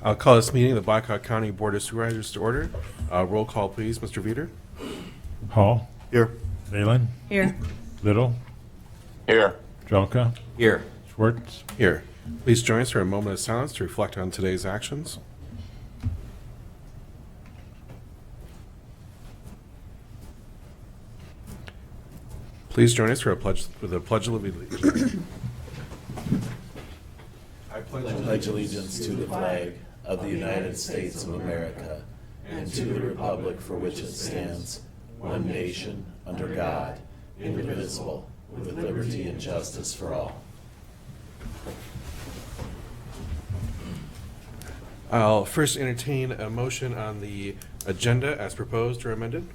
I'll call this meeting of the Blackhawk County Board of Supervisors to order. Roll call, please. Mr. Veeder. Hall. Here. Leyland. Here. Little. Here. Jelka. Here. Schwartz. Here. Please join us for a moment of silence to reflect on today's actions. Please join us for the Pledge of Allegiance. I pledge allegiance to the flag of the United States of America and to the republic for which it stands, one nation, under God, indivisible, with liberty and justice for all. I'll first entertain a motion on the agenda as proposed or amended.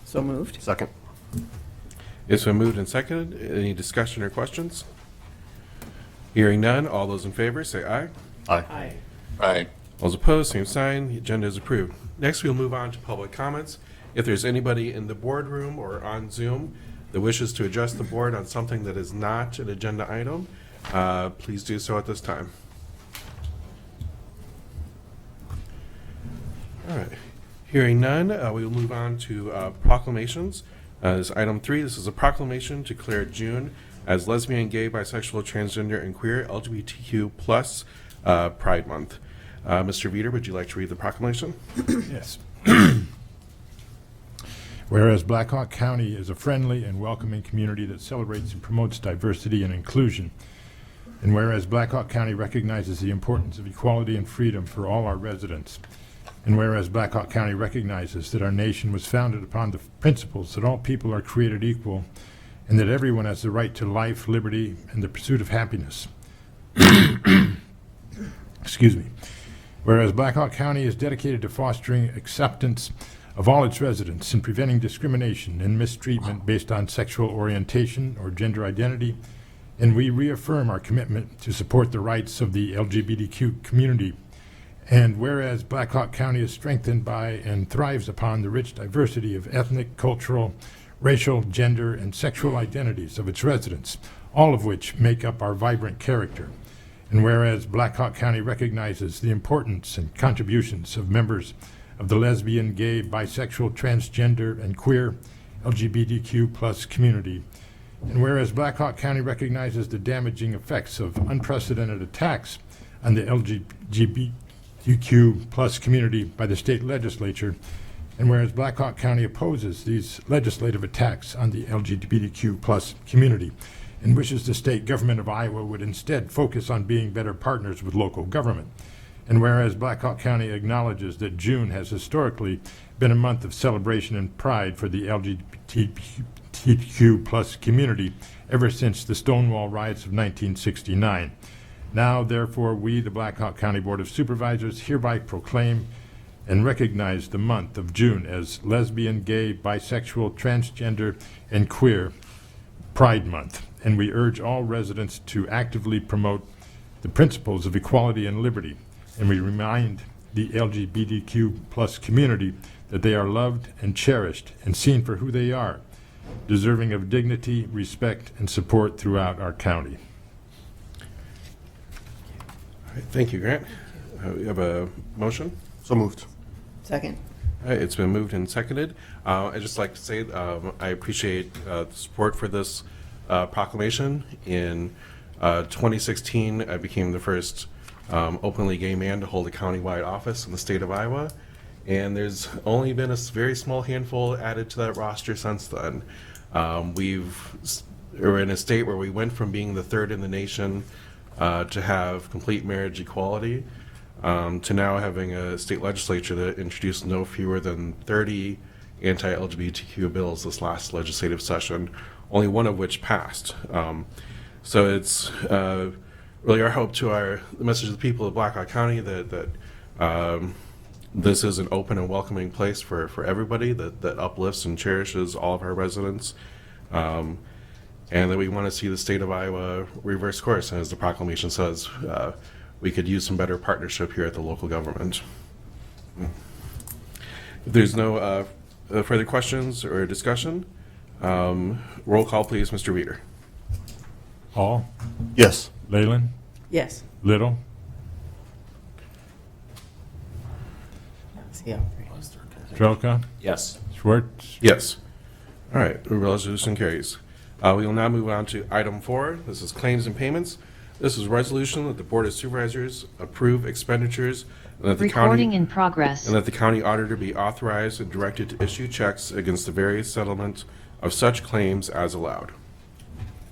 So moved. Second. It's been moved and seconded. Any discussion or questions? Hearing none, all those in favor say aye. Aye. Aye. All those opposed, same sign. The agenda is approved. Next, we'll move on to public comments. If there's anybody in the boardroom or on Zoom that wishes to address the board on something that is not an agenda item, please do so at this time. All right. Hearing none, we will move on to proclamations. This is item 3. This is a proclamation to declare June as lesbian, gay, bisexual, transgender, and queer LGBTQ plus Pride Month. Mr. Veeder, would you like to read the proclamation? Yes. Whereas Blackhawk County is a friendly and welcoming community that celebrates and promotes diversity and inclusion, and whereas Blackhawk County recognizes the importance of equality and freedom for all our residents, and whereas Blackhawk County recognizes that our nation was founded upon the principles that all people are created equal and that everyone has the right to life, liberty, and the pursuit of happiness. Excuse me. Whereas Blackhawk County is dedicated to fostering acceptance of all its residents and preventing discrimination and mistreatment based on sexual orientation or gender identity, and we reaffirm our commitment to support the rights of the LGBTQ community. And whereas Blackhawk County is strengthened by and thrives upon the rich diversity of ethnic, cultural, racial, gender, and sexual identities of its residents, all of which make up our vibrant character. And whereas Blackhawk County recognizes the importance and contributions of members of the lesbian, gay, bisexual, transgender, and queer LGBTQ plus community, and whereas Blackhawk County recognizes the damaging effects of unprecedented attacks on the LGBTQ plus community by the state legislature, and whereas Blackhawk County opposes these legislative attacks on the LGBTQ plus community and wishes the state government of Iowa would instead focus on being better partners with local government, and whereas Blackhawk County acknowledges that June has historically been a month of celebration and pride for the LGBTQ plus community ever since the Stonewall riots of 1969. Now, therefore, we, the Blackhawk County Board of Supervisors, hereby proclaim and recognize the month of June as Lesbian, Gay, Bisexual, Transgender, and Queer Pride Month, and we urge all residents to actively promote the principles of equality and liberty, and we remind the LGBTQ plus community that they are loved and cherished and seen for who they are, deserving of dignity, respect, and support throughout our county. All right, thank you, Grant. We have a motion. So moved. Second. All right, it's been moved and seconded. I'd just like to say I appreciate the support for this proclamation. In 2016, I became the first openly gay man to hold a countywide office in the state of Iowa, and there's only been a very small handful added to that roster since then. We're in a state where we went from being the third in the nation to have complete marriage equality, to now having a state legislature that introduced no fewer than 30 anti-LGBTQ bills this last legislative session, only one of which passed. So it's really our hope to the message of the people of Blackhawk County that this is an open and welcoming place for everybody, that uplifts and cherishes all of our residents, and that we want to see the state of Iowa reverse course. And as the proclamation says, we could use some better partnership here at the local government. If there's no further questions or discussion, roll call, please, Mr. Veeder. Hall. Yes. Leyland. Yes. Little. Yeah. Trelka, Yes. Schwartz, Yes. All right, the resolution carries. We will now move on to item 4. This is claims and payments. This is a resolution that the Board of Supervisors approve expenditures and that the Recording county in progress. and that the county auditor be authorized and directed to issue checks against the various settlements of such claims as allowed.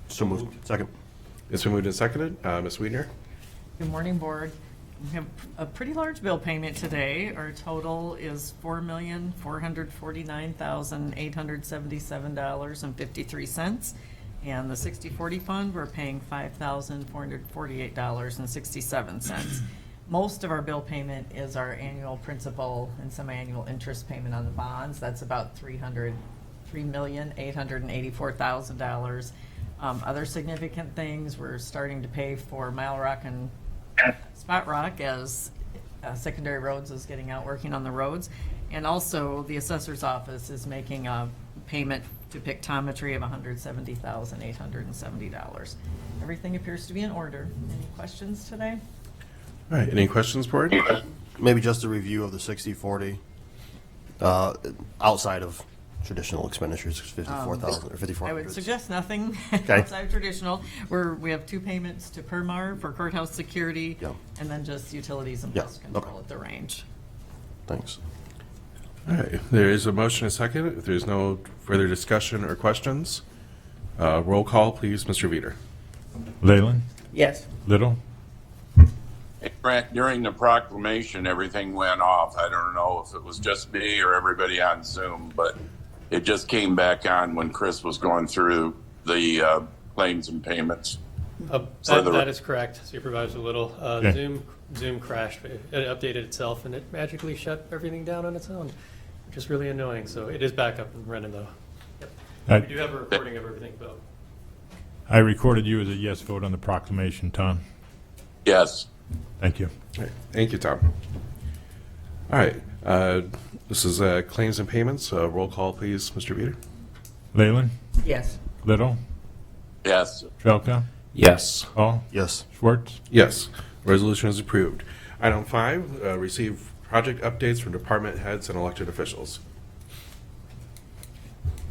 So moved. Second. It's been moved and seconded. Ms. Weidner? Good morning, Board. We have a pretty large bill payment today. Our total is $4,449,877.53. And the 60/40 fund, we're paying $5,448.67. Most of our bill payment is our annual principal and semi-annual interest payment on the bonds. That's about $3,884,000. Other significant things, we're starting to pay for Mile Rock and Spot Rock as secondary roads is getting out working on the roads. And also, the assessor's office is making a payment to pictometry of $170,870. Everything appears to be in order. Any questions today? All right, any questions, Board? Maybe just a review of the 60/40 outside of traditional expenditures, 54,000 or I 5,400. would suggest nothing Okay. outside of traditional. We have 2 payments to Permar for courthouse security, Yeah. and then just utilities and Yeah, pest control okay. at the range. Thanks. All right, there is a motion and a second. If there's no further discussion or questions, roll call, please, Mr. Veeder. Leyland, Yes. Little, Hey, Brent, during the proclamation, everything went off. I don't know if it was just me or everybody on Zoom, but it just came back on when Chris was going through the claims and payments. For the- That is correct, Supervisor Little. Okay. Zoom crashed. It updated itself and it magically shut everything down on its own, which is really annoying. So it is back up and running though. Yep. I- We do have a recording of everything though. I recorded you as a yes vote on the proclamation, Tom. Yes. Thank you. All right, thank you, Tom. All right, this is claims and payments. Roll call, please, Mr. Veeder. Leyland, Yes. Little, Yes. Trelka, Yes. Hall, Yes. Schwartz, Yes, resolution is approved. Item 5, receive project updates from department heads and elected officials.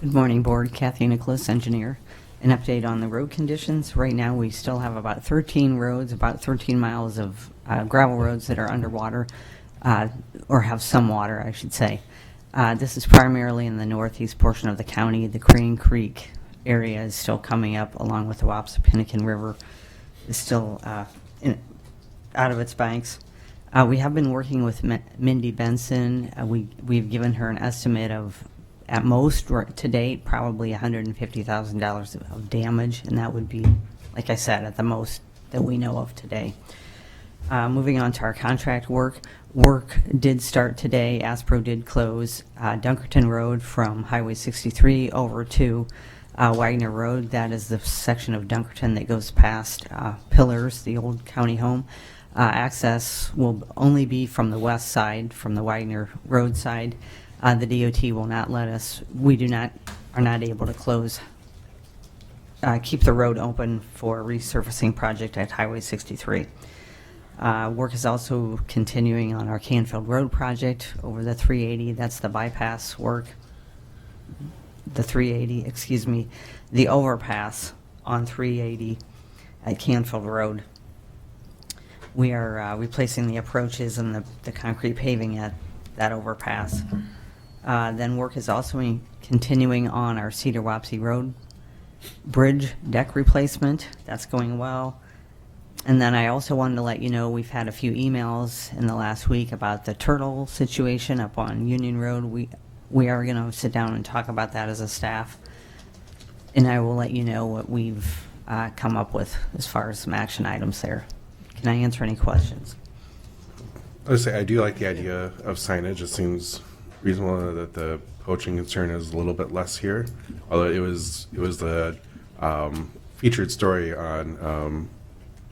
Good morning, Board. Kathy Nicholas, engineer. An update on the road conditions. Right now, we still have about 13 roads, about 13 miles of gravel roads that are underwater, or have some water, I should say. This is primarily in the northeast portion of the county. The Crane Creek area is still coming up, along with the Wapsipinicon River is still out of its banks. We have been working with Mindy Benson. We've given her an estimate of, at most, to date, probably $150,000 of damage, and that would be, like I said, at the most that we know of today. Moving on to our contract work. Work did start today. Aspro did close Dunkerton Road from Highway 63 over to Wagner Road. That is the section of Dunkerton that goes past Pillars, the old county home. Access will only be from the west side, from the Wagner Road side. The DOT will not let us, are not able to close, keep the road open for a resurfacing project at Highway 63. Work is also continuing on our Canfield Road project over the 380. That's the bypass work. The 380, excuse me, the overpass on 380 at Canfield Road. We are replacing the approaches and the concrete paving at that overpass. Then work is also continuing on our Cedar Wapsie Road bridge deck replacement. That's going well. And then I also wanted to let you know we've had a few emails in the last week about the turtle situation up on Union Road. We are going to sit down and talk about that as a staff. And I will let you know what we've come up with as far as some action items there. Can I answer any questions? I would say I do like the idea of signage. It seems reasonable that the poaching concern is a little bit less here. Although it was the featured story on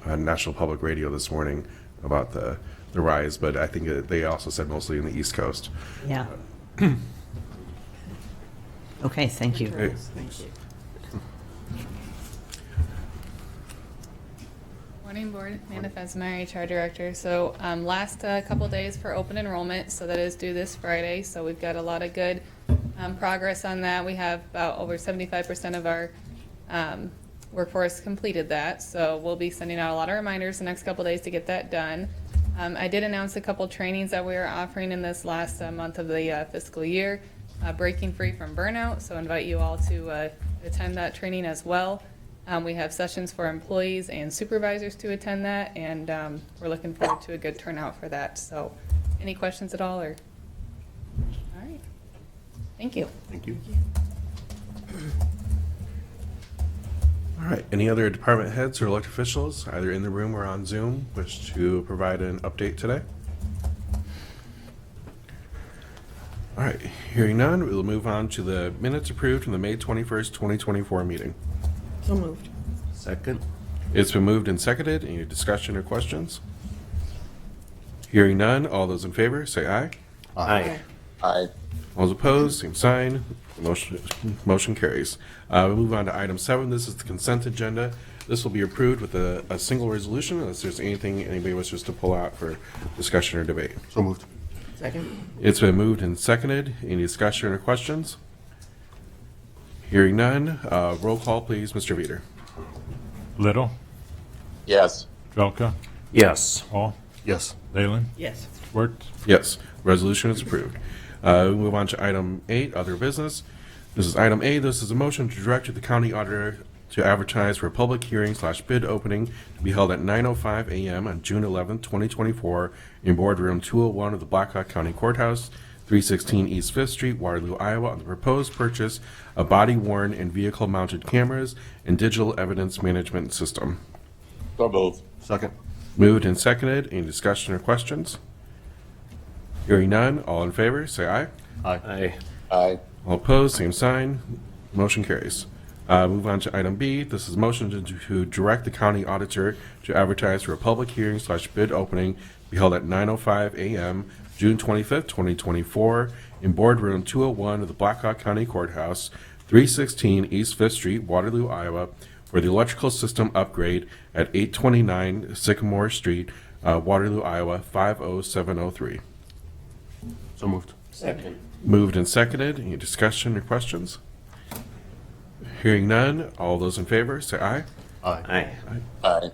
National Public Radio this morning about the rise, but I think they also said mostly in the East Coast. Yeah. Okay, thank you. Hey. Thank you. Morning, Board. Amanda Fensmeyer, HR Director. So last couple days for open enrollment, so that is due this Friday. So we've got a lot of good progress on that. We have about over 75% of our workforce completed that. So we'll be sending out a lot of reminders the next couple days to get that done. I did announce a couple trainings that we are offering in this last month of the fiscal year, Breaking Free from Burnout. So I invite you all to attend that training as well. We have sessions for employees and supervisors to attend that, and we're looking forward to a good turnout for that. So any questions at all? Or all right. Thank you. Thank you. All right, any other department heads or elected officials, either in the room or on Zoom, wish to provide an update today? All right, hearing none, we'll move on to the minutes approved from the May 21st, 2024 meeting. So moved. Second. It's been moved and seconded. Any discussion or questions? Hearing none, all those in favor, say aye. Aye. Aye. All those opposed, same sign. Motion carries. We move on to item 7. This is the consent agenda. This will be approved with a single resolution unless there's anything anybody wishes to pull out for discussion or debate. So moved. Second. It's been moved and seconded. Any discussion or questions? Hearing none, roll call, please. Mr. Veeder. Little, Yes. Jelka, Yes. Hall, Yes. Leyland, Yes. Schwartz. Yes, resolution is approved. We move on to item 8, other business. This is item A. This is a motion to direct the county auditor to advertise for a public hearing / bid opening to be held at 9:05 a.m. on June 11th, 2024 in boardroom 201 of the Blackhawk County Courthouse, 316 East 5th Street, Waterloo, Iowa, on the proposed purchase of body-worn and vehicle-mounted cameras and digital evidence management system. So moved. Second. Moved and seconded. Any discussion or questions? Hearing none, all in favor, say aye. Aye. Aye. All opposed, same sign. Motion carries. Move on to item B. This is motion to direct the county auditor to advertise for a public hearing / bid opening to be held at 9:05 a.m. June 25th, 2024 in boardroom 201 of the Blackhawk County Courthouse, 316 East 5th Street, Waterloo, Iowa, for the electrical system upgrade at 829 Sycamore Street, Waterloo, Iowa, 50703. So moved. Second. Moved and seconded. Any discussion or questions? Hearing none, all those in favor, say aye. Aye. Aye.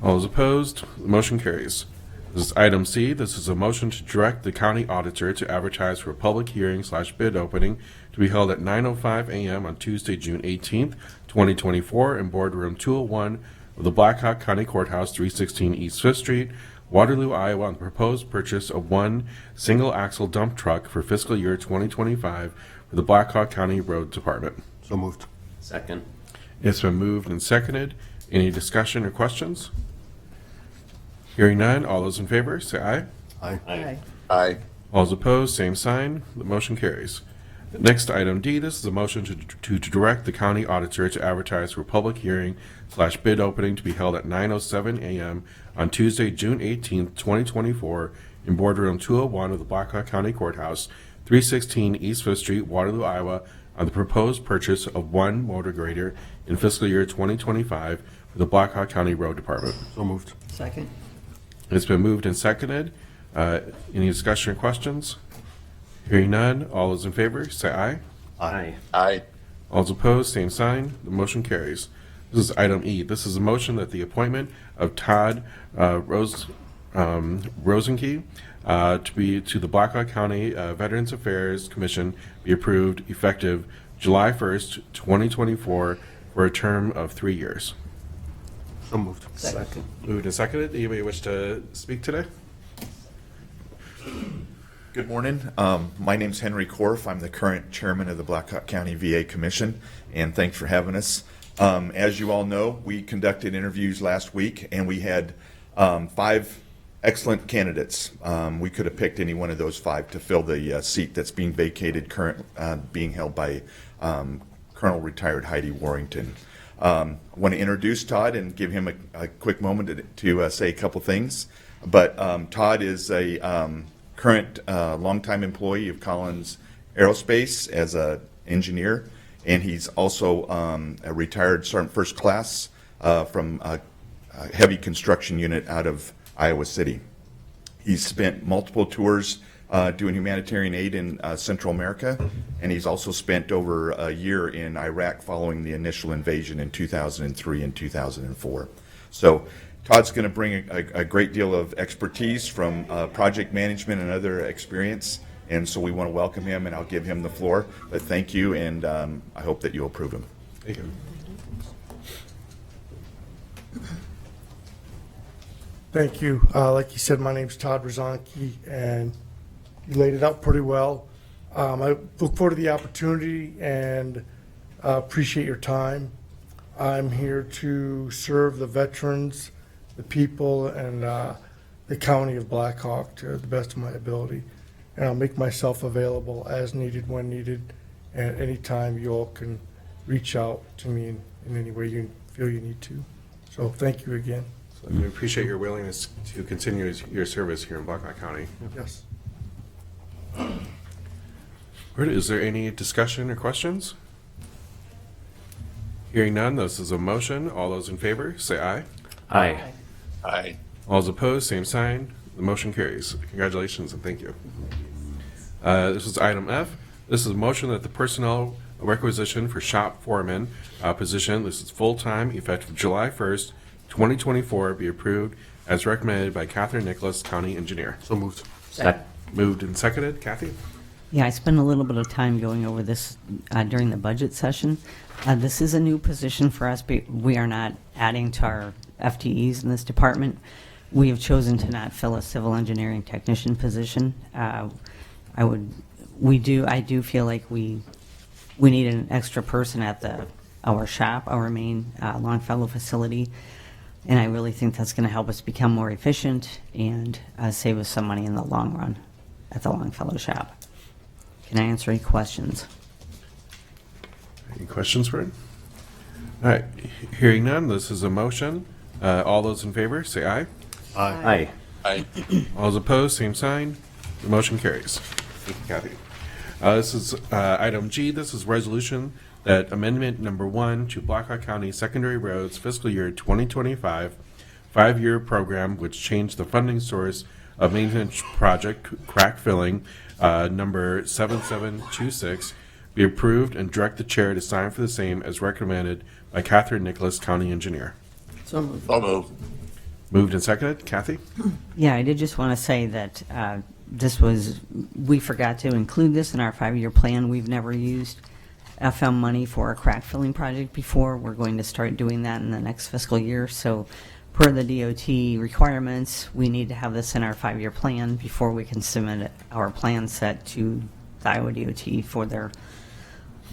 All those opposed, the motion carries. This is item C. This is a motion to direct the county auditor to advertise for a public hearing / bid opening to be held at 9:05 a.m. on Tuesday, June 18th, 2024 in boardroom 201 of the Blackhawk County Courthouse, 316 East 5th Street, Waterloo, Iowa, on the proposed purchase of one single-axle dump truck for fiscal year 2025 for the Blackhawk County Road Department. So moved. Second. It's been moved and seconded. Any discussion or questions? Hearing none, all those in favor, say aye. Aye. Aye. Aye. All those opposed, same sign. The motion carries. Next, item D. This is a motion to direct the county auditor to advertise for a public hearing / bid opening to be held at 9:07 a.m. on Tuesday, June 18th, 2024 in boardroom 201 of the Blackhawk County Courthouse, 316 East 5th Street, Waterloo, Iowa, on the proposed purchase of one motor grader in fiscal year 2025 for the Blackhawk County Road Department. So moved. Second. It's been moved and seconded. Any discussion or questions? Hearing none, all those in favor, say aye. Aye. Aye. All those opposed, same sign. The motion carries. This is item E. This is a motion that the appointment of Todd Rosenkey to the Blackhawk County Veterans Affairs Commission be approved effective July 1st, 2024 for a term of 3 years. So moved. Second. Moved and seconded. Anybody wish to speak today? Good morning. My name's Henry Korf. I'm the current chairman of the Blackhawk County VA Commission, and thanks for having us. As you all know, we conducted interviews last week, and we had 5 excellent candidates. We could have picked any one of those 5 to fill the seat that's being vacated, being held by Colonel retired Heidi Warrington. I want to introduce Todd and give him a quick moment to say a couple things. But Todd is a current longtime employee of Collins Aerospace as an engineer, and he's also a retired Sergeant First Class from heavy construction unit out of Iowa City. He's spent multiple tours doing humanitarian aid in Central America, and he's also spent over a year in Iraq following the initial invasion in 2003 and 2004. So Todd's going to bring a great deal of expertise from project management and other experience, and so we want to welcome him, and I'll give him the floor. But thank you, and I hope that you'll approve him. Thank you. Thank you. Like you said, my name's Todd Rozanski, and you laid it out pretty well. I look forward to the opportunity and appreciate your time. I'm here to serve the veterans, the people, and the county of Black Hawk to the best of my ability. And I'll make myself available as needed, when needed, and anytime you all can reach out to me in any way you feel you need to. So thank you again. We appreciate your willingness to continue your service here in Blackhawk County. Yes. Is there any discussion or questions? Hearing none, this is a motion. All those in favor, say aye. Aye. Aye. All those opposed, same sign. The motion carries. Congratulations and thank you. This is item F. This is a motion that the personnel requisition for shop foreman position, this is full-time, effective July 1st, 2024, be approved as recommended by Catherine Nicholas, County Engineer. So moved. Second. Moved and seconded. Kathy? Yeah, I spent a little bit of time going over this during the budget session. This is a new position for us. We are not adding to our FTEs in this department. We have chosen to not fill a civil engineering technician position. I do feel like we need an extra person at our shop, our main Longfellow facility, and I really think that's going to help us become more efficient and save us some money in the long run at the Longfellow shop. Can I answer any questions? Any questions for it? All right. Hearing none, this is a motion. All those in favor, say aye. Aye. Aye. All those opposed, same sign. The motion carries. Thank you, Kathy. This is item G. This is resolution that amendment number 1 to Blackhawk County Secondary Roads fiscal year 2025 5-year program, which changed the funding source of maintenance project crack filling number 7726, be approved and direct the chair to sign for the same as recommended by Catherine Nicholas, County Engineer. So moved. So moved. Moved and seconded. Kathy? Yeah, I did just want to say that we forgot to include this in our 5-year plan. We've never used FM money for a crack filling project before. We're going to start doing that in the next fiscal year. So per the DOT requirements, we need to have this in our 5-year plan before we can submit our plan set to the Iowa DOT for their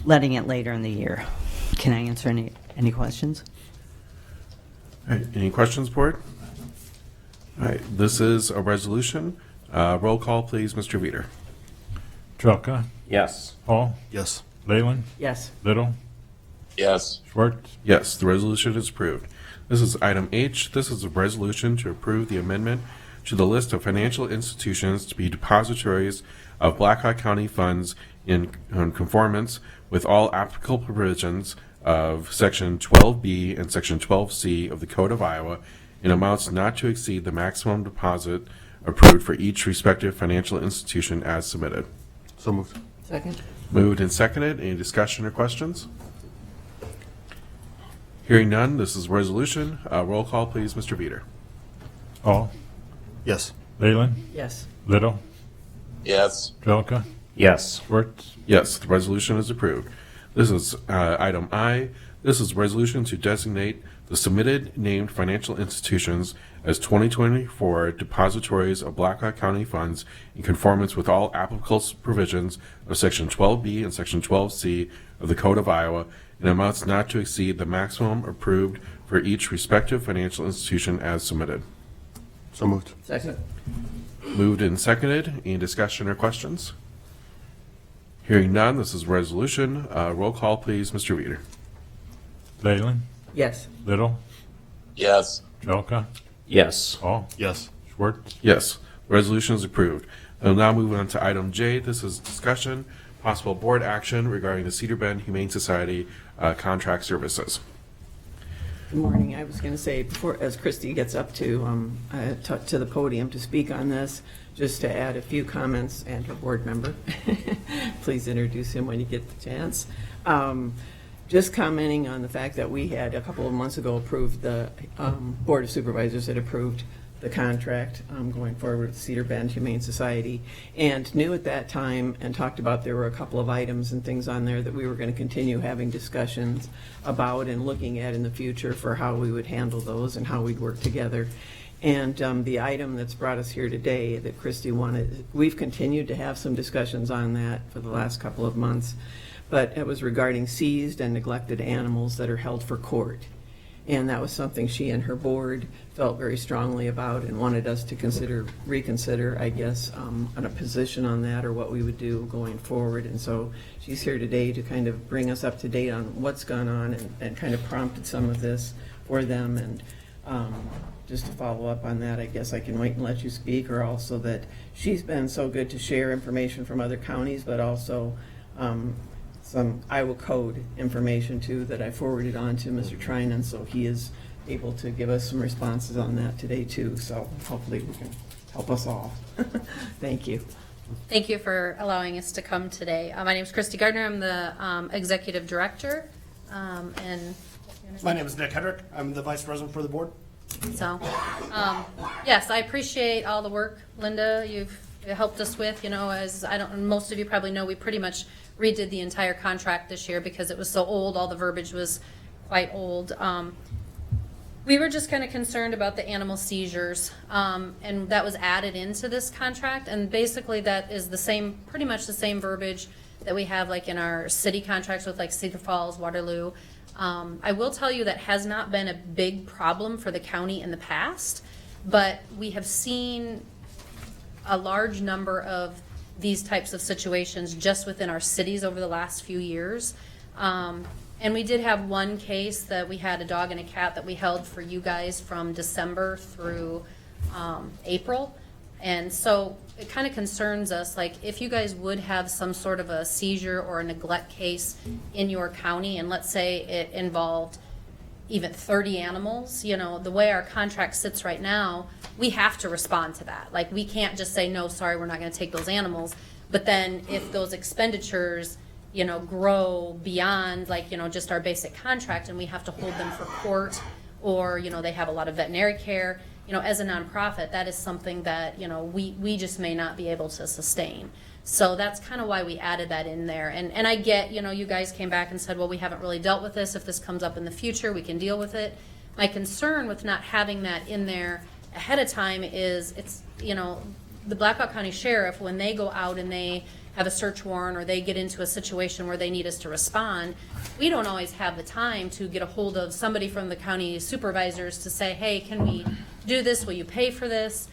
letting it later in the year. Can I answer any questions? All right. Any questions, board? All right. This is a resolution. Roll call, please, Mr. Veeder. Trelka, Yes. Hall, Yes. Leyland, Yes. Little, Yes. Schwartz, Yes, the resolution is approved. This is item H. This is a resolution to approve the amendment to the list of financial institutions to be depositories of Blackhawk County funds in conformance with all applicable provisions of Section 12B and Section 12C of the Code of Iowa in amounts not to exceed the maximum deposit approved for each respective financial institution as submitted. So moved. Second. Moved and seconded. Any discussion or questions? Hearing none, this is a resolution. Roll call, please, Mr. Veeder. Hall, Yes. Leyland, Yes. Little, Yes. Trelka, Yes. Schwartz, Yes, the resolution is approved. This is item I. This is a resolution to designate the submitted named financial institutions as 2024 depositories of Blackhawk County funds in conformance with all applicable provisions of Section 12B and Section 12C of the Code of Iowa in amounts not to exceed the maximum approved for each respective financial institution as submitted. So moved. Second. Moved and seconded. Any discussion or questions? Hearing none, this is a resolution. Roll call, please, Mr. Veeder. Leyland, Yes. Little, Yes. Trelka, Yes. Hall, Yes. Schwartz, Yes, the resolution is approved. We'll now move on to item J. This is discussion, possible board action regarding the Cedar Bend Humane Society contract services. Good morning. I was going to say, before, as Christie gets up to the podium to speak on this, just to add a few comments, and her board member, please introduce him when you get the chance. Just commenting on the fact that we had, a couple of months ago, approved, the Board of Supervisors had approved the contract going forward with Cedar Bend Humane Society, and knew at that time and talked about there were a couple of items and things on there that we were going to continue having discussions about and looking at in the future for how we would handle those and how we'd work together. And the item that's brought us here today that Christie wanted, we've continued to have some discussions on that for the last couple of months, but it was regarding seized and neglected animals that are held for court. And that was something she and her board felt very strongly about and wanted us to reconsider, I guess, on a position on that or what we would do going forward. And so she's here today to kind of bring us up to date on what's gone on and kind of prompted some of this for them. And just to follow up on that, I guess I can wait and let you speak, or also that she's been so good to share information from other counties, but also some Iowa code information too that I forwarded on to Mr. Trinan, so he is able to give us some responses on that today too. So hopefully we can help us all. Thank you. Thank you for allowing us to come today. My name is Christy Gardner. I'm the Executive Director. And My name is Nick Hedrick. I'm the Vice President for the board. so, yes, I appreciate all the work, Linda, you've helped us with. You know, as most of you probably know, we pretty much redid the entire contract this year because it was so old. All the verbiage was quite old. We were just kind of concerned about the animal seizures, and that was added into this contract. And basically that is the same, pretty much the same verbiage that we have like in our city contracts with like Cedar Falls, Waterloo. I will tell you that has not been a big problem for the county in the past, but we have seen a large number of these types of situations just within our cities over the last few years. And we did have one case that we had a dog and a cat that we held for you guys from December through April. And so it kind of concerns us, like if you guys would have some sort of a seizure or a neglect case in your county, and let's say it involved even 30 animals, you know, the way our contract sits right now, we have to respond to that. Like we can't just say, no, sorry, we're not going to take those animals. But then if those expenditures, you know, grow beyond like, you know, just our basic contract and we have to hold them for court, or, you know, they have a lot of veterinary care, you know, as a nonprofit, that is something that, you know, we just may not be able to sustain. So that's kind of why we added that in there. And I get, you know, you guys came back and said, well, we haven't really dealt with this. If this comes up in the future, we can deal with it. My concern with not having that in there ahead of time is it's, you know, the Blackhawk County Sheriff, when they go out and they have a search warrant or they get into a situation where they need us to respond, we don't always have the time to get a hold of somebody from the county supervisors to say, hey, can we do this? Will you pay for this?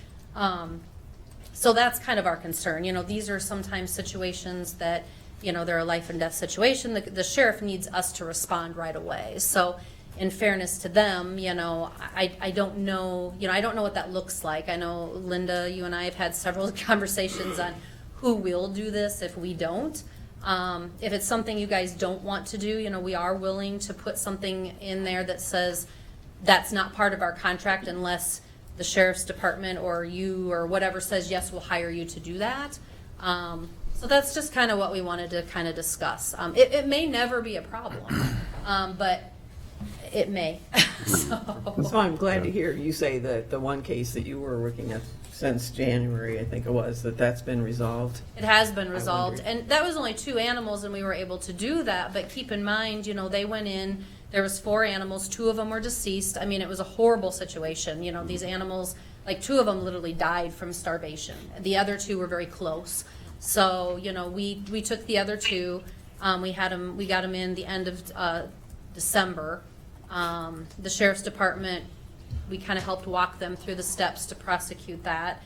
So that's kind of our concern. You know, these are sometimes situations that, you know, they're a life and death situation. The sheriff needs us to respond right away. So in fairness to them, you know, I don't know, you know, I don't know what that looks like. I know, Linda, you and I have had several conversations on who will do this if we don't. If it's something you guys don't want to do, you know, we are willing to put something in there that says that's not part of our contract unless the sheriff's department or you or whatever says, yes, we'll hire you to do that. So that's just kind of what we wanted to kind of discuss. It may never be a problem, but it may. So I'm glad to hear you say that the one case that you were working at since January, I think it was, that's been resolved. It has been resolved, and that was only 2 animals, and we were able to do that. But keep in mind, you know, they went in. There was 4 animals. 2 of them were deceased. I mean, it was a horrible situation. You know, these animals, like 2 of them literally died from starvation. The other 2 were very close. So, you know, we took the other 2. We got them in the end of December. The sheriff's department, we kind of helped walk them through the steps to prosecute that.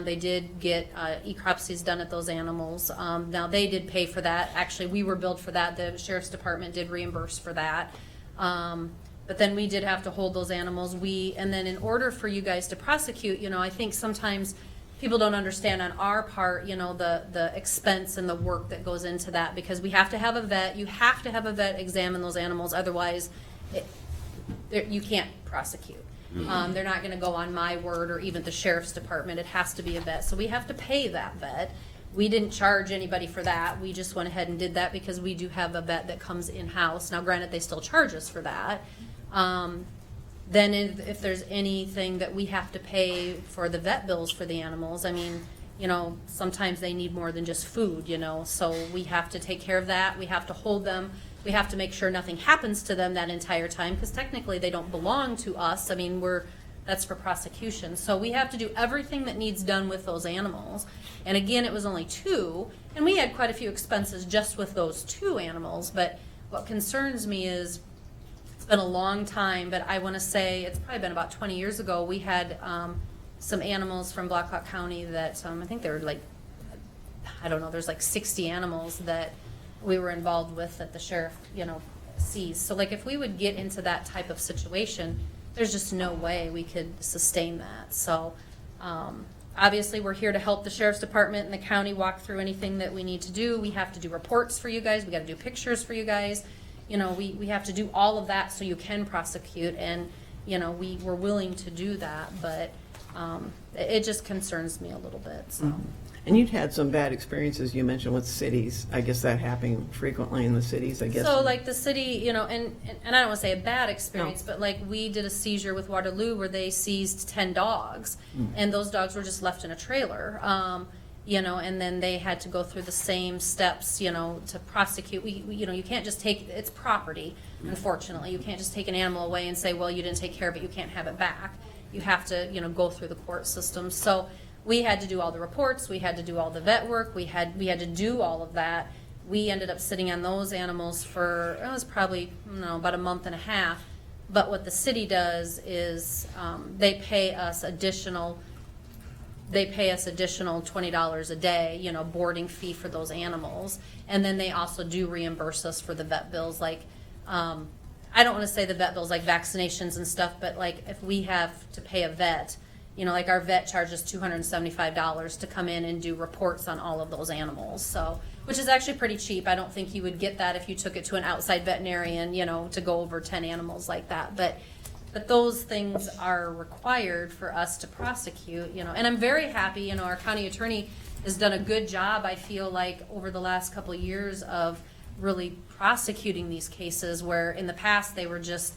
They did get necropsies done at those animals. Now they did pay for that. Actually, we were billed for that. The sheriff's department did reimburse for that. But then we did have to hold those animals. And then in order for you guys to prosecute, you know, I think sometimes people don't understand on our part, you know, the expense and the work that goes into that, because we have to have a vet. You have to have a vet examine those animals. Otherwise, you can't prosecute. They're not going to go on my word or even the sheriff's department. It has to be a vet. So we have to pay that vet. We didn't charge anybody for that. We just went ahead and did that because we do have a vet that comes in-house. Now, granted, they still charge us for that. Then if there's anything that we have to pay for the vet bills for the animals, I mean, sometimes they need more than just food, so we have to take care of that. We have to hold them. We have to make sure nothing happens to them that entire time, because technically they don't belong to us. I mean, that's for prosecution. So we have to do everything that needs done with those animals. And again, it was only 2, and we had quite a few expenses just with those 2 animals. But what concerns me is, it's been a long time, but I want to say it's probably been about 20 years ago, we had some animals from Black Hawk County that I think they were like, I don't know, there's like 60 animals that we were involved with that the sheriff, sees. So like if we would get into that type of situation, there's just no way we could sustain that. So obviously we're here to help the sheriff's department and the county walk through anything that we need to do. We have to do reports for you guys. We got to do pictures for you guys. We have to do all of that so you can prosecute, and we're willing to do that, but it just concerns me a little bit. So. And you'd had some bad experiences, you mentioned, with cities. I guess that happened frequently in the cities, I guess. So like the city, and I don't want to say a bad experience, but like we did a seizure with Waterloo where they seized 10 dogs, and those dogs were just left in a trailer. And then they had to go through the same steps, to prosecute. You can't just take, it's property, unfortunately. You can't just take an animal away and say, well, you didn't take care of it, you can't have it back. You have to, go through the court system. So we had to do all the reports, we had to do all the vet work, we had to do all of that. We ended up sitting on those animals for, it was probably, about a month and a half. But what the city does is they pay us additional $20 a day, boarding fee for those animals. And then they also do reimburse us for the vet bills. Like, I don't want to say the vet bills like vaccinations and stuff, but like if we have to pay a vet, like our vet charges $275 to come in and do reports on all of those animals. So, which is actually pretty cheap. I don't think you would get that if you took it to an outside veterinarian, to go over 10 animals like that. But those things are required for us to prosecute, and I'm very happy, our county attorney has done a good job, I feel like, over the last couple of years of really prosecuting these cases where in the past they were just,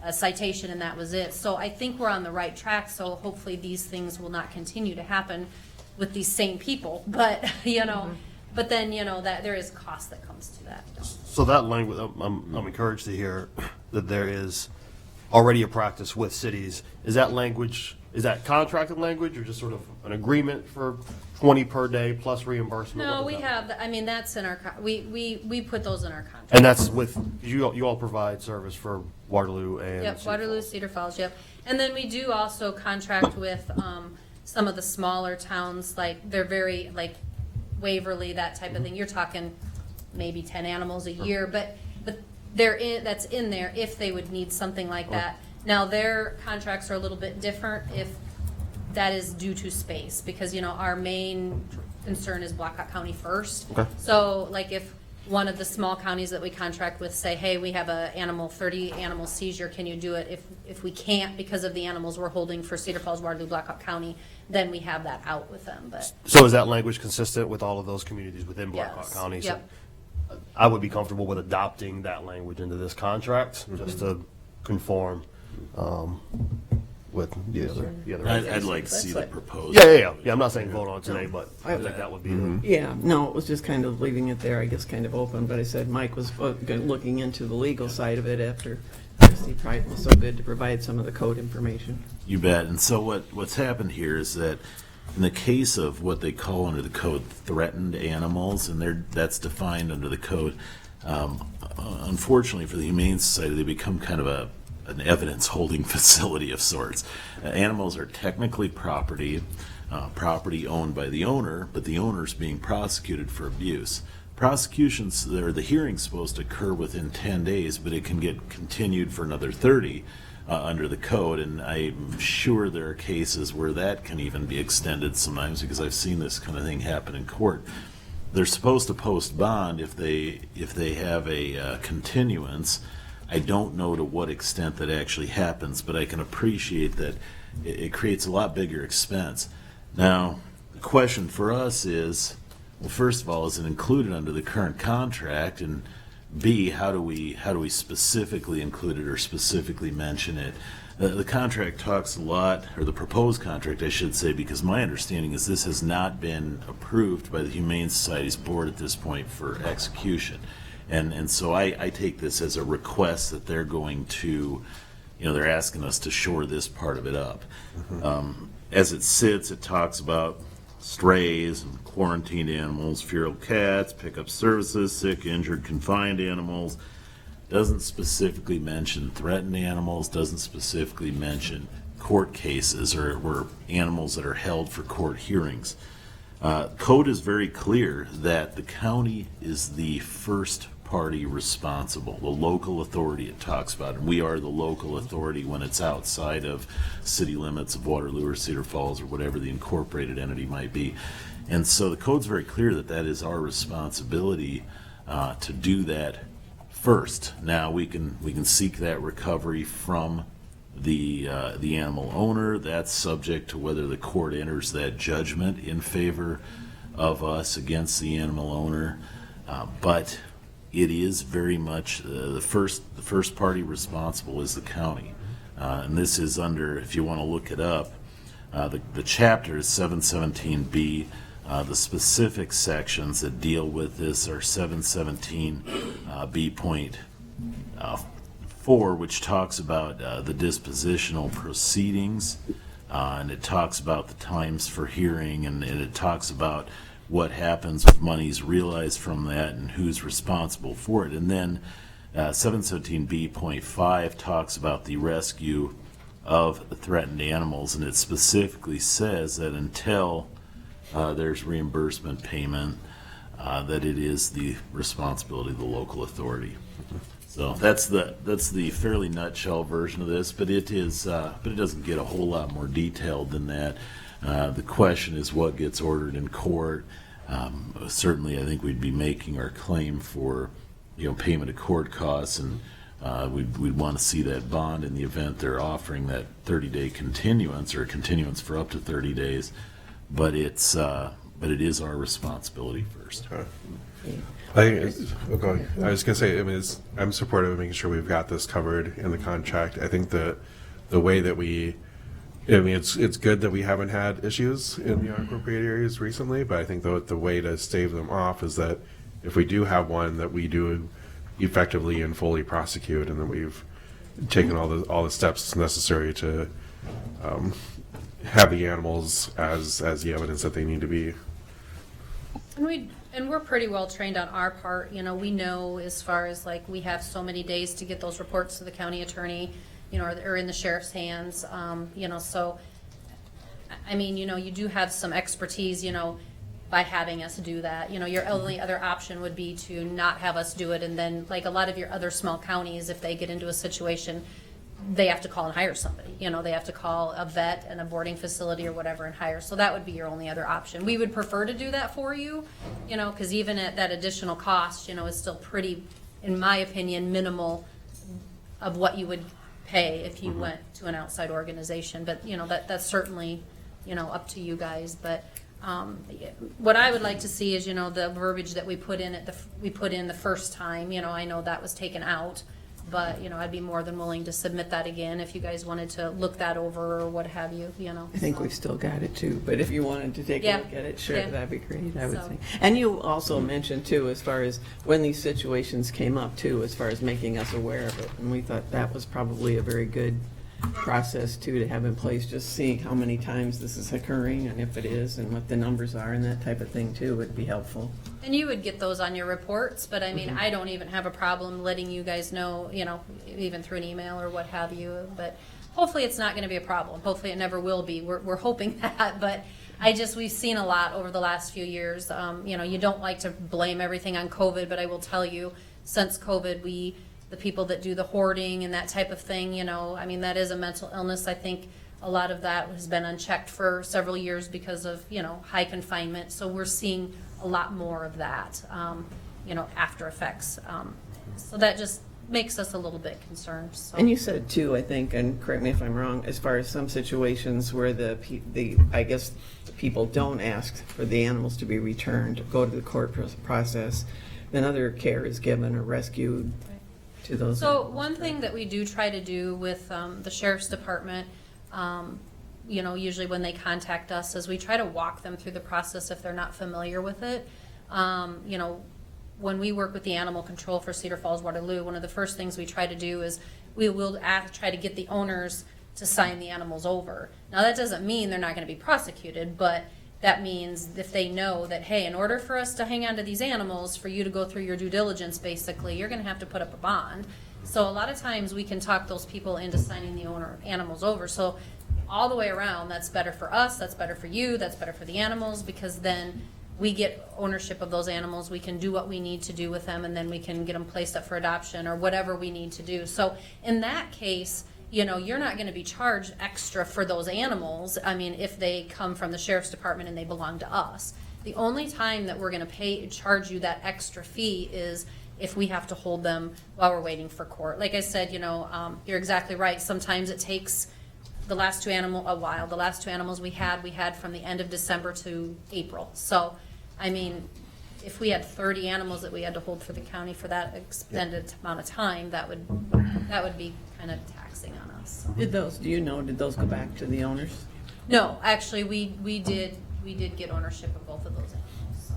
a citation and that was it. So I think we're on the right track, so hopefully these things will not continue to happen with these same people. But, but then, that there is cost that comes to that. So that language, I'm encouraged to hear that there is already a practice with cities. Is that contracted language or just sort of an agreement for 20 per day plus reimbursement? No, we have, that's in our, we put those in our contract. And that's with, you all provide service for Waterloo and Yep, Cedar Waterloo, Falls. Cedar Falls, yep. And then we do also contract with some of the smaller towns, like they're very, like Waverly, that type of thing. You're talking maybe 10 animals a year, but that's in there if they would need something like that. Now, their contracts are a little bit different if that is due to space, because, our main concern is Black Hawk County first. Okay. So, like, if one of the small counties that we contract with say, hey, we have a 30 animal seizure, can you do it? If we can't because of the animals we're holding for Cedar Falls, Waterloo, Black Hawk County, then we have that out with them. But So is that language consistent with all of those communities within Black Hawk Yes. County? Yep. So I would be comfortable with adopting that language into this contract, just to conform with the other. I'd like to That's see the like- proposal. Yeah. I'm not saying vote on it today, but I think that would be the. Yeah, no, it was just kind of leaving it there, I guess, kind of open, but I said Mike was looking into the legal side of it after Christie probably was so good to provide some of the code information. You bet. And so what's happened here is that in the case of what they call under the code threatened animals, and that's defined under the code, unfortunately for the Humane Society, they become kind of an evidence holding facility of sorts. Animals are technically property owned by the owner, but the owner's being prosecuted for abuse. Prosecutions, or the hearing's supposed to occur within 10 days, but it can get continued for another 30 under the code, and I'm sure there are cases where that can even be extended sometimes, because I've seen this kind of thing happen in court. They're supposed to post bond if they have a continuance. I don't know to what extent that actually happens, but I can appreciate that it creates a lot bigger expense. Now, the question for us is, well, first of all, is it included under the current contract? And B, how do we specifically include it or specifically mention it? The contract talks a lot, or the proposed contract, I should say, because my understanding is this has not been approved by the Humane Society's board at this point for execution. And so I take this as a request that they're going to, they're asking us to shore this part of it up. As it sits, it talks about strays and quarantined animals, feral cats, pickup services, sick, injured, confined animals. Doesn't specifically mention threatened animals, doesn't specifically mention court cases or animals that are held for court hearings. Code is very clear that the county is the first party responsible, the local authority it talks about, and we are the local authority when it's outside of city limits of Waterloo or Cedar Falls or whatever the incorporated entity might be. And so the code's very clear that that is our responsibility to do that first. Now we can seek that recovery from the animal owner. That's subject to whether the court enters that judgment in favor of us against the animal owner. But it is very much the first party responsible is the county, and this is under, if you want to look it up, the chapter is 717B. The specific sections that deal with this are 717B.4, which talks about the dispositional proceedings, and it talks about the times for hearing, and it talks about what happens if money's realized from that and who's responsible for it. And then 717B.5 talks about the rescue of threatened animals, and it specifically says that until there's reimbursement payment, that it is the responsibility of the local authority. So that's the fairly nutshell version of this, but it doesn't get a whole lot more detailed than that. The question is what gets ordered in court. Certainly, I think we'd be making our claim for payment of court costs, and we'd want to see that bond in the event they're offering that 30-day continuance or a continuance for up to 30 days. But it is our responsibility first. I was going to say, I'm supportive of making sure we've got this covered in the contract. I think that the way that it's good that we haven't had issues in the unincorporated areas recently, but I think the way to stave them off is that if we do have one, that we do effectively and fully prosecute, and that we've taken all the steps necessary to have the animals as the evidence that they need to be. And we're pretty well trained on our part. We know as far as we have so many days to get those reports to the county attorney, or in the sheriff's hands. So, you do have some expertise, by having us do that. Your only other option would be to not have us do it, and then like a lot of your other small counties, if they get into a situation, they have to call and hire somebody. They have to call a vet and a boarding facility or whatever and hire. So that would be your only other option. We would prefer to do that for you, because even at that additional cost, is still pretty, in my opinion, minimal of what you would pay if you went to an outside organization. But, that's certainly, up to you guys. But what I would like to see is, the verbiage that we put in the first time. I know that was taken out. But, I'd be more than willing to submit that again if you guys wanted to look that over or what have you, I think we've still got it too, but if you wanted to take a look at it, sure, Yeah. that'd be great, I would So- think. And you also mentioned too, as far as when these situations came up too, as far as making us aware of it. And we thought that was probably a very good process too to have in place, just seeing how many times this is occurring and if it is and what the numbers are and that type of thing too would be helpful. And you would get those on your reports, but I don't even have a problem letting you guys know, even through an email or what have you. But hopefully it's not going to be a problem. Hopefully it never will be. We're hoping that, but we've seen a lot over the last few years. You don't like to blame everything on COVID, but I will tell you, since COVID, the people that do the hoarding and that type of thing, that is a mental illness. I think a lot of that has been unchecked for several years because of, high confinement. So we're seeing a lot more of that, after effects. So that just makes us a little bit concerned, so. And you said too, I think, and correct me if I'm wrong, as far as some situations where I guess the people don't ask for the animals to be returned, go to the court process, then other care is given or rescued to those. So animals, one right? thing that we do try to do with the sheriff's department, you know, usually when they contact us, is we try to walk them through the process if they're not familiar with it. You know, when we work with the animal control for Cedar Falls, Waterloo, one of the first things we try to do is we will try to get the owners to sign the animals over. Now, that doesn't mean they're not going to be prosecuted, but that means if they know that, hey, in order for us to hang on to these animals, for you to go through your due diligence, basically, you're going to have to put up a bond. So a lot of times we can talk those people into signing the animals over. So all the way around, that's better for us, that's better for you, that's better for the animals, because then we get ownership of those animals, we can do what we need to do with them, and then we can get them placed up for adoption or whatever we need to do. So in that case, you know, you're not gonna be charged extra for those animals, I mean, if they come from the sheriff's department and they belong to us. The only time that we're gonna charge you that extra fee is if we have to hold them while we're waiting for court. Like I said, you know, you're exactly right, sometimes it takes the last two animals we had from the end of December to April. So, I mean, if we had 30 animals that we had to hold for the county for that extended amount of time, that would be kind of taxing on us. Did those go back to the owners? No, actually, we did get ownership of both of those animals, so.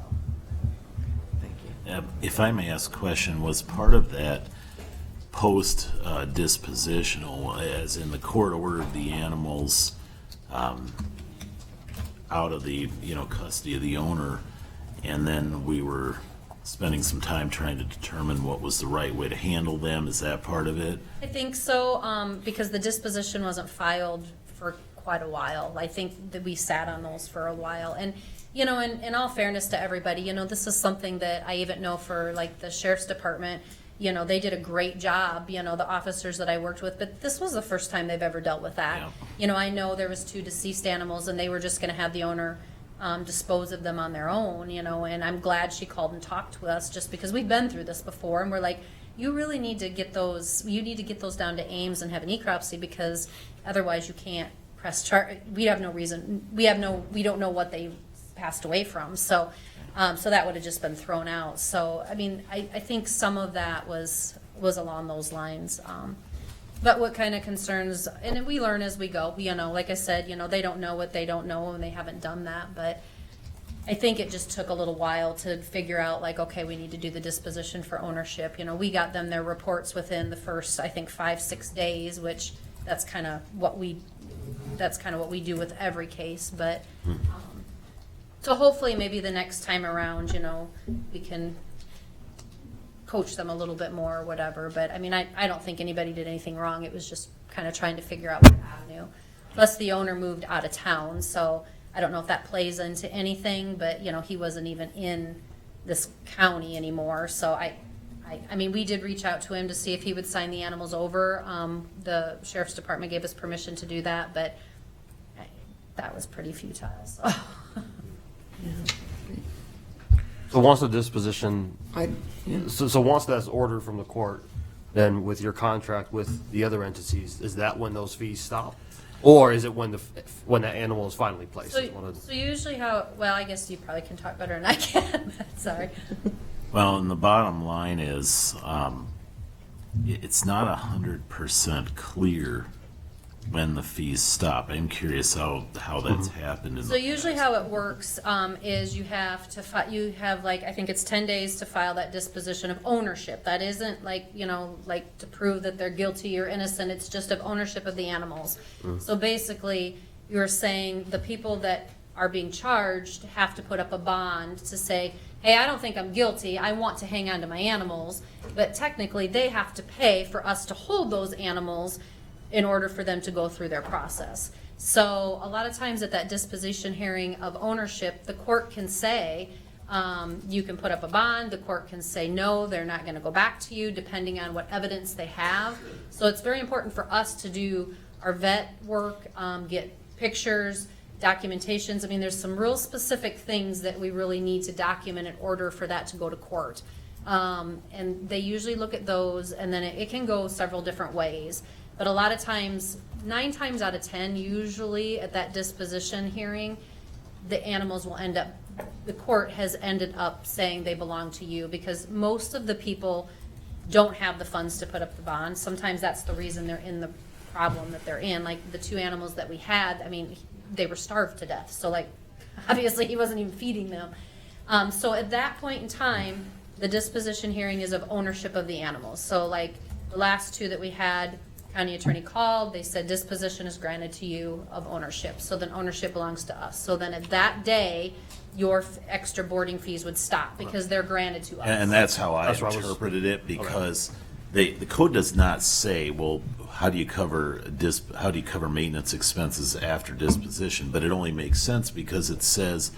Thank you. If I may ask a question, was part of that post dispositional, as in the court ordered the animals out of the custody of the owner, and then we were spending some time trying to determine what was the right way to handle them? Is that part of it? I think so, because the disposition wasn't filed for quite a while. I think that we sat on those for a while. And, you know, in all fairness to everybody, you know, this is something that I even know for like the sheriff's department, you know, they did a great job, you know, the officers that I worked with, but this was the first time they've ever dealt with that. Yeah. You know, I know there was 2 deceased animals and they were just gonna have the owner dispose of them on their own, you know, and I'm glad she called and talked to us just because we've been through this before, and we're like, you really need to get those down to Ames and have an necropsy, because otherwise you can't press charge. We have no reason, we don't know what they passed away from, so that would have just been thrown out. So, I mean, I think some of that was along those lines. But what kind of concerns, and we learn as we go, you know, like I said, you know, they don't know what they don't know and they haven't done that, but I think it just took a little while to figure out, like, okay, we need to do the disposition for ownership. You know, we got them their reports within the first, I think, 5-6 days, which that's kind of what we do with every case, but, so hopefully maybe the next time around, you know, we can coach them a little bit more or whatever, but I mean, I don't think anybody did anything wrong. It was just kind of trying to figure out what avenue. Plus, the owner moved out of town, so I don't know if that plays into anything, but, you know, he wasn't even in this county anymore, so I mean, we did reach out to him to see if he would sign the animals over. The sheriff's department gave us permission to do that, but that was pretty futile, so. So once the disposition, Yeah. so once that's ordered from the court, then with your contract with the other entities, is that when those fees stop? Or is it when that animal is finally placed? So usually well, I guess you probably can talk better than I can, sorry. Well, and the bottom line is, it's not 100% clear when the fees stop. I'm curious how that's happened. So usually how it works is you have like, I think it's 10 days to file that disposition of ownership. That isn't like, you know, like to prove that they're guilty or innocent. It's just of ownership of the animals. So basically, you're saying the people that are being charged have to put up a bond to say, hey, I don't think I'm guilty. I want to hang on to my animals. But technically, they have to pay for us to hold those animals in order for them to go through their process. So a lot of times at that disposition hearing of ownership, the court can say, you can put up a bond, the court can say, no, they're not gonna go back to you, depending on what evidence they have. So it's very important for us to do our vet work, get pictures, documentations. I mean, there's some real specific things that we really need to document in order for that to go to court. And they usually look at those, and then it can go several different ways. But a lot of times, 9 times out of 10, usually at that disposition hearing, the animals will end up, the court has ended up saying they belong to you, because most of the people don't have the funds to put up the bond. Sometimes that's the reason they're in the problem that they're in. Like the 2 animals that we had, I mean, they were starved to death. So like, obviously he wasn't even feeding them. So at that point in time, the disposition hearing is of ownership of the animals. So like the last 2 that we had, county attorney called, they said disposition is granted to you of ownership. So then ownership belongs to us. So then at that day, your extra boarding fees would stop because they're granted to us. And that's how I That's what I was- interpreted it, because the code does not say, well, how do you cover maintenance expenses after disposition? But it only makes sense because it says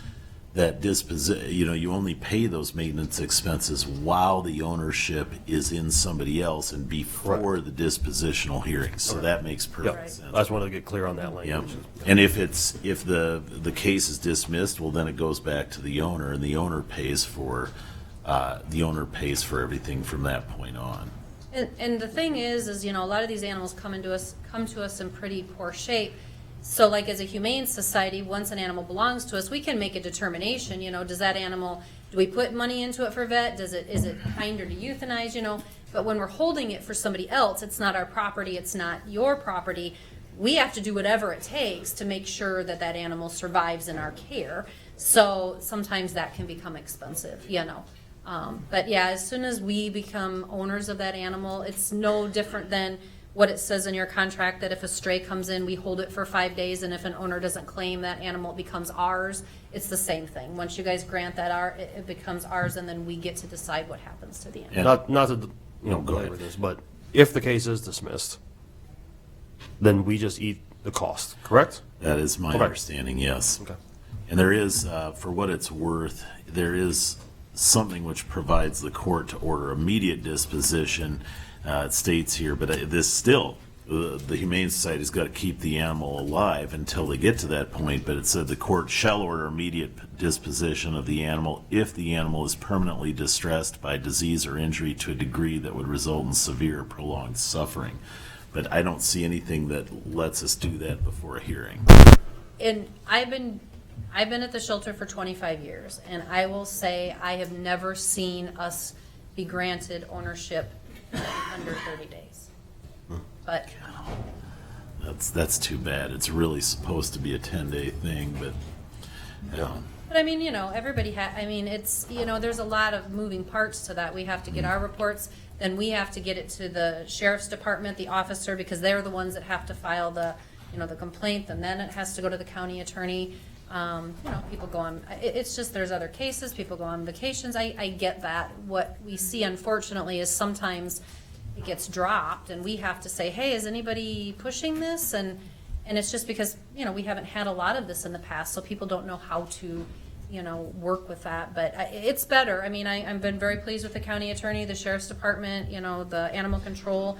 that you only pay those maintenance expenses while the ownership is in somebody else and before the dispositional hearing. So that makes perfect Yep. sense. I just wanted to get clear on that Yep. language. And if the case is dismissed, well, then it goes back to the owner, and the owner pays for everything from that point on. And the thing is, a lot of these animals come to us in pretty poor shape. So like as a humane society, once an animal belongs to us, we can make a determination, does that animal, do we put money into it for vet? Is it kinder to euthanize, But when we're holding it for somebody else, it's not our property, it's not your property. We have to do whatever it takes to make sure that that animal survives in our care. So sometimes that can become expensive, But yeah, as soon as we become owners of that animal, it's no different than what it says in your contract, that if a stray comes in, we hold it for 5 days, and if an owner doesn't claim that animal, it becomes ours. It's the same thing. Once you guys grant that it becomes ours, and then we get to decide what happens to the animal. Not to, belabor this, but if the case is dismissed, then we just eat the cost, correct? That is my Okay. understanding, yes. Okay. And there is, for what it's worth, there is something which provides the court to order immediate disposition. It states here, but this still, the Humane Society's got to keep the animal alive until they get to that point, but it said the court shall order immediate disposition of the animal if the animal is permanently distressed by disease or injury to a degree that would result in severe or prolonged suffering. But I don't see anything that lets us do that before a hearing. And I've been at the shelter for 25 years, and I will say I have never seen us be granted ownership under 30 days. But That's too bad. It's really supposed to be a 10-day thing, but I mean, everybody it's, there's a lot of moving parts to that. We have to get our reports, then we have to get it to the sheriff's department, the officer, because they're the ones that have to file the complaint, and then it has to go to the county attorney. People go on, it's just, there's other cases, people go on vacations. I get that. What we see, unfortunately, is sometimes it gets dropped, and we have to say, hey, is anybody pushing this? And it's just because, we haven't had a lot of this in the past, so people don't know how to, work with that. But it's better. I mean, I've been very pleased with the county attorney, the sheriff's department, the animal control.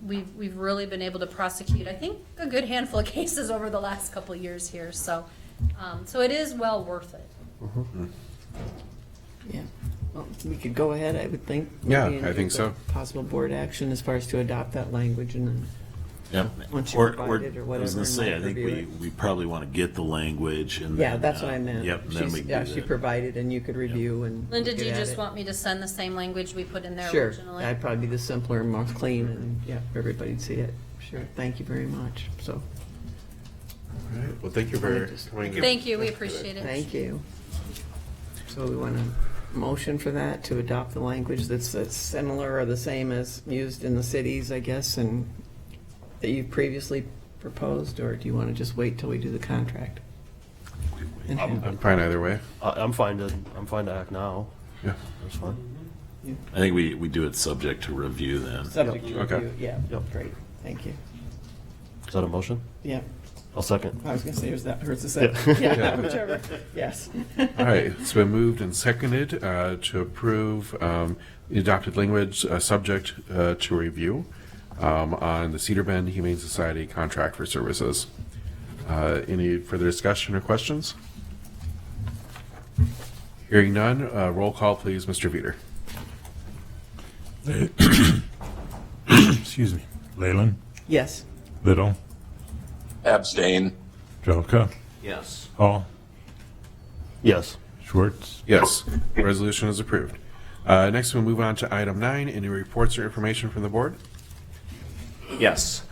We've really been able to prosecute, I think, a good handful of cases over the last couple of years here. So it is well worth it. Yeah. Well, we could go ahead, I would think. Yeah, maybe, and I think do so. the Possible board action as far as to adopt that language, and then once you Or, provide it or I whatever. was going to say, I and think review we probably want to get the language and Yeah, then, that's what I meant. Yep, and then we can do She that. provided, and you could review and. Linda, look do you at just it. want me to send the same language we put in there Sure, originally? that'd probably be the simpler and most clean, and, yeah, everybody'd see it. Sure, thank you very much, so, All right. Well, thank you for coming. Thank you, we appreciate it. thank you. So we want a motion for that, to adopt the language that's similar or the same as used in the cities, I guess, and that you previously proposed, or do you want to just wait till we do the contract? And have- I'm fine either way. I'm fine to act now. Yeah. That's fine. I think we do it subject to review then. Subject to Okay. review, yeah, Yep. great, thank you. Is that a motion? Yeah, I'll second. I was gonna say, here's the second, yeah, whichever, yes. All right, it's been moved and seconded to approve the adopted language subject to review on the Cedar Bend Humane Society contract for services. Any further discussion or questions? Hearing none, roll call please, Mr. Veeder. Excuse me. Leyland, Yes. Little, Abstain. Jelka, Yes. Hall, Yes. Schwartz. Yes, resolution is approved. Next, we'll move on to item 9, any reports or information from the board? Yes.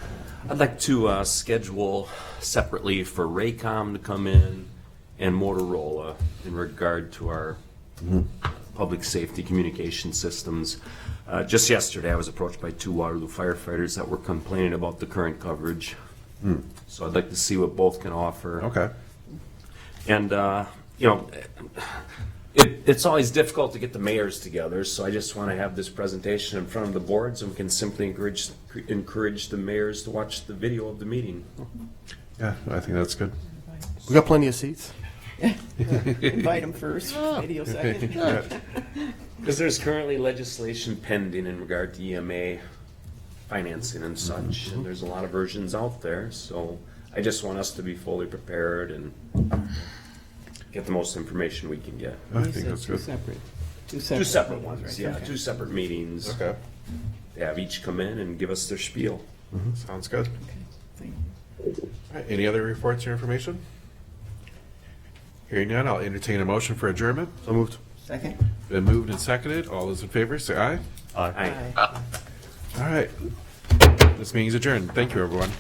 I'd like to schedule separately for Raycom to come in and Motorola in regard to our public safety communication systems. Just yesterday, I was approached by 2 Waterloo firefighters that were complaining about the current coverage. So I'd like to see what both can offer. Okay. And, you know, it's always difficult to get the mayors together, so I just want to have this presentation in front of the board so we can simply encourage the mayors to watch the video of the meeting. Yeah, I think that's good. We got plenty of seats. Invite them first, video second. Because there's currently legislation pending in regard to EMA financing and such, and there's a lot of versions out there, so I just want us to be fully prepared and get the most information we can get. I You think said that's good. Two separate meetings, ones, right? yeah, Okay. 2 separate meetings. Okay, They have each come in and give us their spiel. sounds good. Thank All right, any other reports or information? Hearing none, I'll entertain a motion for adjournment. So moved. Second? Been moved and seconded. All those in favor, say aye. Aye. All right. This meeting is adjourned. Thank you, everyone.